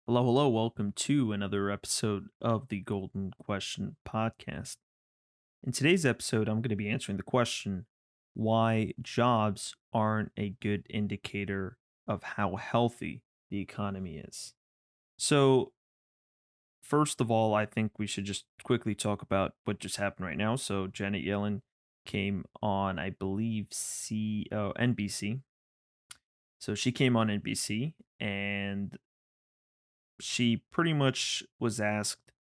Hello, hello. Welcome to another episode of the Golden Question podcast. In today's episode, I'm going to be answering the question why jobs aren't a good indicator of how healthy the economy is. So, first of all, I think we should just quickly talk about what just happened right now. So, Janet Yellen came on, I believe, NBC. So, she came on NBC and she pretty much was asked,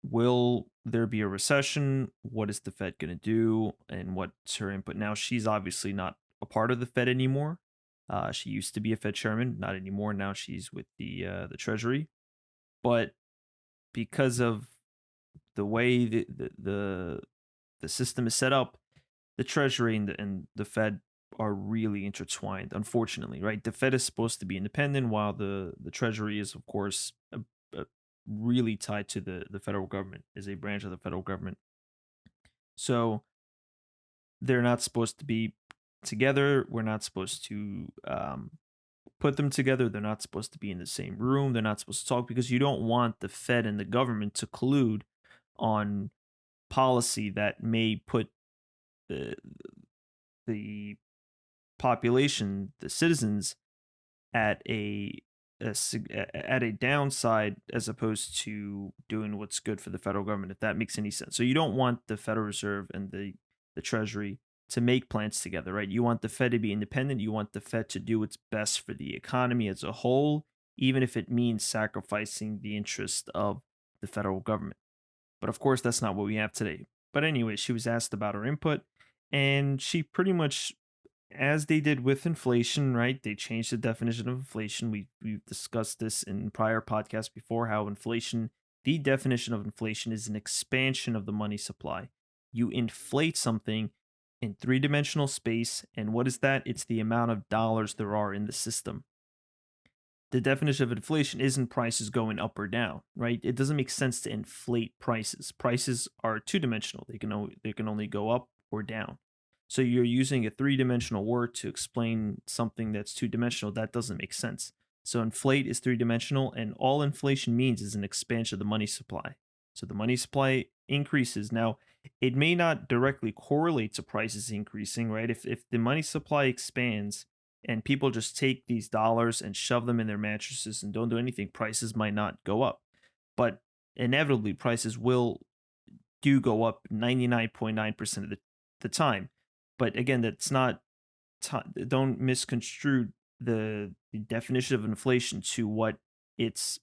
will there be a recession? What is the Fed going to do? And what's her input? Now, she's obviously not a part of the Fed anymore. She used to be a Fed chairman, not anymore. Now she's with the Treasury. But because of the way the system is set up, the Treasury and the Fed are really intertwined. Unfortunately, right? The Fed is supposed to be independent, while the Treasury is, of course, really tied to the federal government. Is a branch of the federal government. So they're not supposed to be together. We're not supposed to put them together. They're not supposed to be in the same room. They're not supposed to talk because you don't want the Fed and the government to collude on policy that may put the the population, the citizens, at at a downside as opposed to doing what's good for the federal government, if that makes any sense. So you don't want the Federal Reserve and the Treasury to make plans together, right? You want the Fed to be independent. You want the Fed to do what's best for the economy as a whole, even if it means sacrificing the interest of the federal government. But of course, that's not what we have today. But anyway, she was asked about her input, and she pretty much, as they did with inflation, right? They changed the definition of inflation. We've discussed this in prior podcasts before, how inflation, the definition of inflation is an expansion of the money supply. You inflate something in three-dimensional space, and what is that? It's the amount of dollars there are in the system. The definition of inflation isn't prices going up or down, right? It doesn't make sense to inflate prices. Prices are two-dimensional. They can only go up or down. So you're using a three-dimensional word to explain something that's two-dimensional. That doesn't make sense. So inflate is three-dimensional, and all inflation means is an expansion of the money supply. So the money supply increases. Now, it may not directly correlate to prices increasing, right? If the money supply expands and people just take these dollars and shove them in their mattresses and don't do anything, prices might not go up. But inevitably, prices will do go up 99.9% of the time. But again, that's not, don't misconstrue the definition of inflation to what its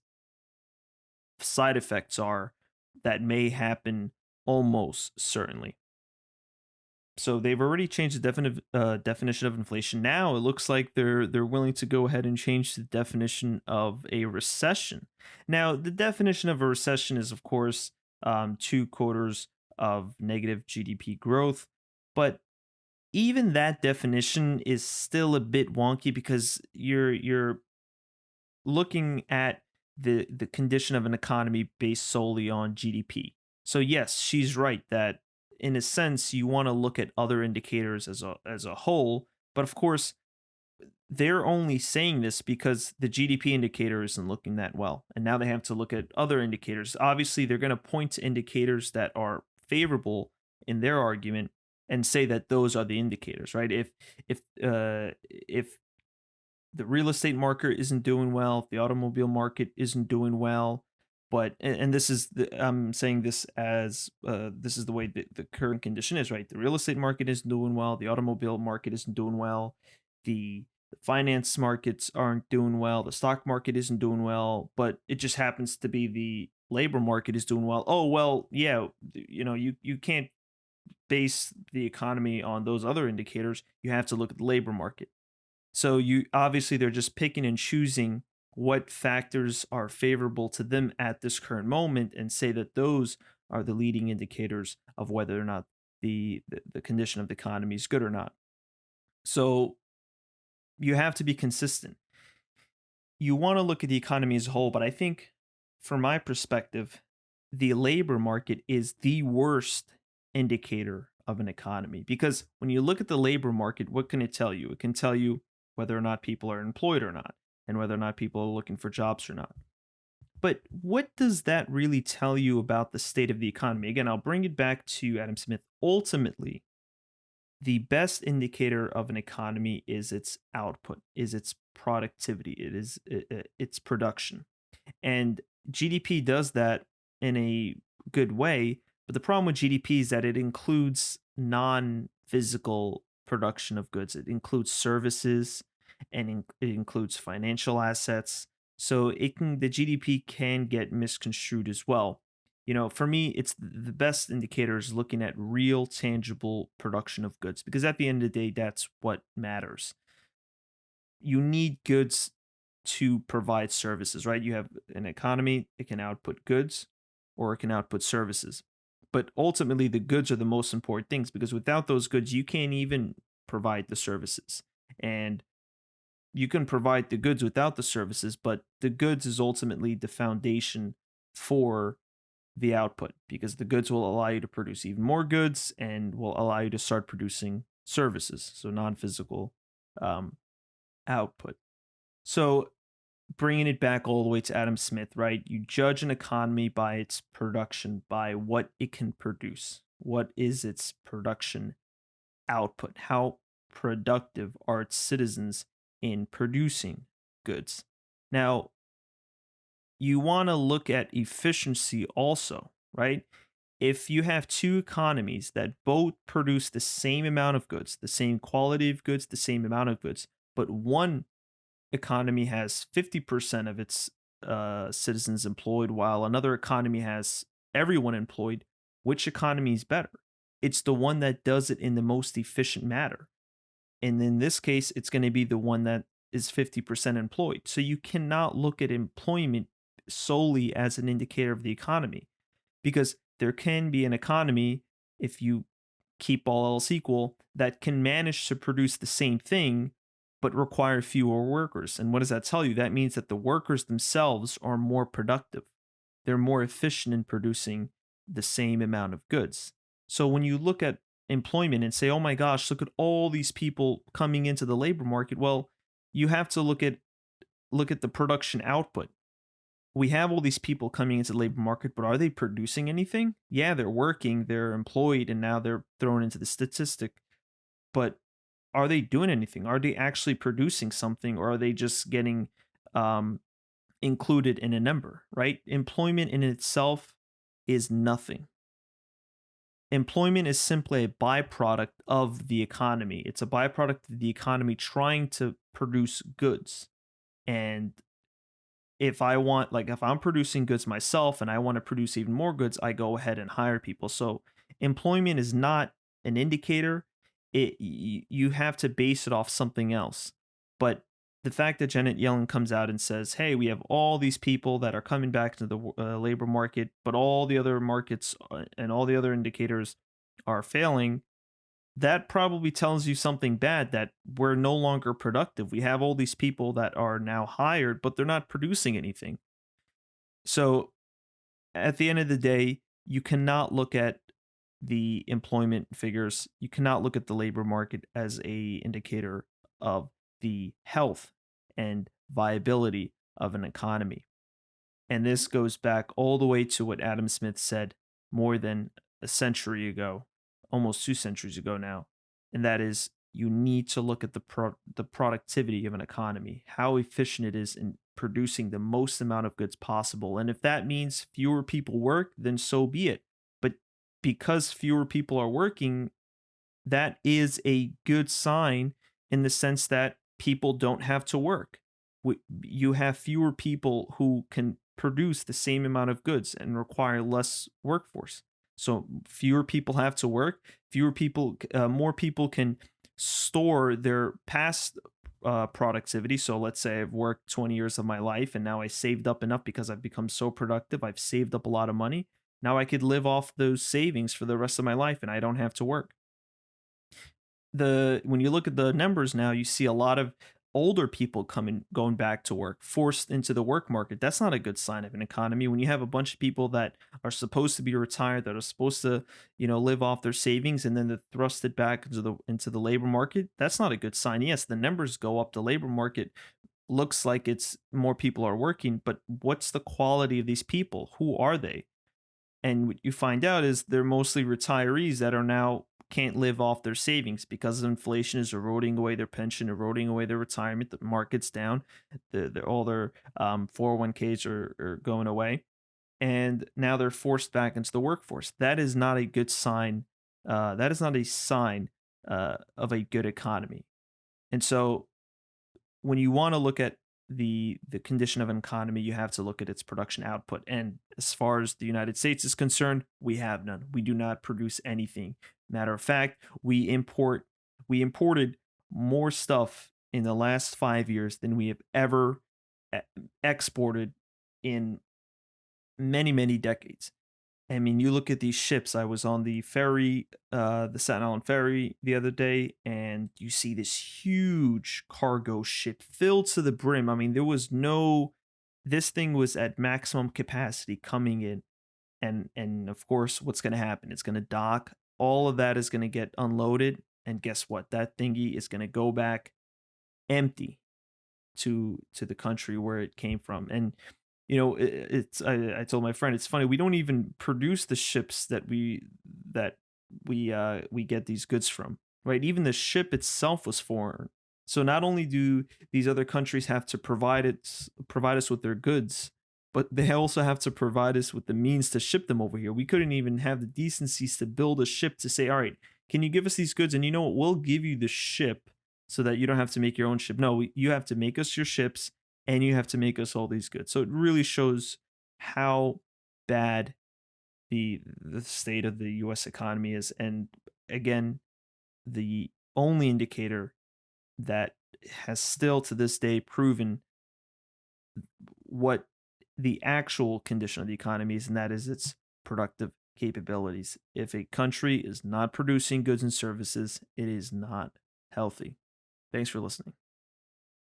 side effects are that may happen almost certainly. So they've already changed the definition of inflation. Now it looks like they're willing to go ahead and change the definition of a recession. Now the definition of a recession is, of course, 2 quarters of negative GDP growth, but even that definition is still a bit wonky because you're looking at the condition of an economy based solely on GDP. So yes, she's right that in a sense you want to look at other indicators as a whole, but of course they're only saying this because the GDP indicator isn't looking that well. And now they have to look at other indicators. Obviously, they're going to point to indicators that are favorable in their argument and say that those are the indicators, right? If the real estate market isn't doing well, if the automobile market isn't doing well, but and this is I'm saying this as this is the way the current condition is, right? The real estate market isn't doing well, the automobile market isn't doing well, the finance markets aren't doing well, the stock market isn't doing well, but it just happens to be the labor market is doing well. Oh well, yeah, you can't base the economy on those other indicators. You have to look at the labor market. So you obviously they're just picking and choosing what factors are favorable to them at this current moment and say that those are the leading indicators of whether or not the condition of the economy is good or not. So you have to be consistent. You want to look at the economy as a whole, but I think from my perspective, the labor market is the worst indicator of an economy because when you look at the labor market, what can it tell you? It can tell you whether or not people are employed or not, and whether or not people are looking for jobs or not. But what does that really tell you about the state of the economy? Again, I'll bring it back to Adam Smith. Ultimately, the best indicator of an economy is its output, is its productivity, its production. And GDP does that in a good way. But the problem with GDP is that it includes non physical production of goods, it includes services and it includes financial assets. So the GDP can get misconstrued as well. For me, it's the best indicator is looking at real tangible production of goods because at the end of the day, that's what matters. You need goods to provide services, right? You have an economy, it can output goods or it can output services. But ultimately, the goods are the most important things because without those goods, you can't even provide the services. And you can provide the goods without the services, but the goods is ultimately the foundation for the output because the goods will allow you to produce even more goods and will allow you to start producing services. So non physical um, output. So bringing it back all the way to Adam Smith, right? You judge an economy by its production, by what it can produce. What is its production output? How productive are its citizens in producing goods? Now, you want to look at efficiency also, right? If you have two economies that both produce the same amount of goods, the same quality of goods, the same amount of goods, but one economy has 50% of its citizens employed, while another economy has everyone employed, which economy is better? It's the one that does it in the most efficient manner. And in this case, it's going to be the one that is 50% employed. So you cannot look at employment solely as an indicator of the economy because there can be an economy, if you keep all else equal, that can manage to produce the same thing but require fewer workers. And what does that tell you? That means that the workers themselves are more productive. They're more efficient in producing the same amount of goods. So when you look at employment and say, "Oh my gosh, look at all these people coming into the labor market." Well, you have to look at the production output. We have all these people coming into the labor market, but are they producing anything? Yeah, they're working, they're employed, and now they're thrown into the statistic. But are they doing anything? Are they actually producing something, or are they just getting um, included in a number? Right? Employment in itself is nothing. Employment is simply a byproduct of the economy. It's a byproduct of the economy trying to produce goods. And if I'm producing goods myself and I want to produce even more goods, I go ahead and hire people. So employment is not an indicator. You have to base it off something else. But the fact that Janet Yellen comes out and says, "Hey, we have all these people that are coming back to the labor market, but all the other markets and all the other indicators are failing," that probably tells you something bad, that we're no longer productive. We have all these people that are now hired, but they're not producing anything. So at the end of the day, you cannot look at the employment figures. You cannot look at the labor market as a indicator of the health and viability of an economy. And this goes back all the way to what Adam Smith said more than a century ago, almost 2 centuries ago now. And that is, you need to look at the productivity of an economy, how efficient it is in producing the most amount of goods possible. And if that means fewer people work, then so be it. But because fewer people are working, that is a good sign in the sense that people don't have to work. You have fewer people who can produce the same amount of goods and require less workforce. So fewer people have to work. More people can store their past productivity. So let's say I've worked 20 years of my life and now I saved up enough because I've become so productive. I've saved up a lot of money. Now I could live off those savings for the rest of my life and I don't have to work. When you look at the numbers now, you see a lot of older people going back to work, forced into the work market. That's not a good sign of an economy. When you have a bunch of people that are supposed to be retired, that are supposed to, live off their savings, and then they're thrusted back into the labor market, that's not a good sign. Yes, the numbers go up. The labor market looks like it's more people are working, but what's the quality of these people? Who are they? And what you find out is they're mostly retirees that are now can't live off their savings because inflation is eroding away their pension, eroding away their retirement. The market's down, all their 401ks are going away, and now they're forced back into the workforce. That is not a good sign. That is not a sign of a good economy. And so when you want to look at the condition of an economy, you have to look at its production output. And as far as the United States is concerned, we have none. We do not produce anything. Matter of fact, we imported more stuff in the last 5 years than we have ever e- exported in many decades. I mean, you look at these ships. I was on the ferry, the Staten Island ferry the other day, and you see this huge cargo ship filled to the brim. I mean, there was no, this thing was at maximum capacity coming in. And of course, what's going to happen? It's going to dock. All of that is going to get unloaded. And guess what? That thingy is going to go back empty to the country where it came from. And I told my friend, it's funny, we don't even produce the ships that we get these goods from, right? Even the ship itself was foreign. So not only do these other countries have to provide us with their goods, but they also have to provide us with the means to ship them over here. We couldn't even have the decencies to build a ship to say, all right, can you give us these goods? And you know what? We'll give you the ship so that you don't have to make your own ship. No, you have to make us your ships, and you have to make us all these goods. So it really shows how bad the state of the US economy is. And again, the only indicator that has still to this day proven what the actual condition of the economy is, and that is its productive capabilities. If a country is not producing goods and services, it is not healthy. Thanks for listening.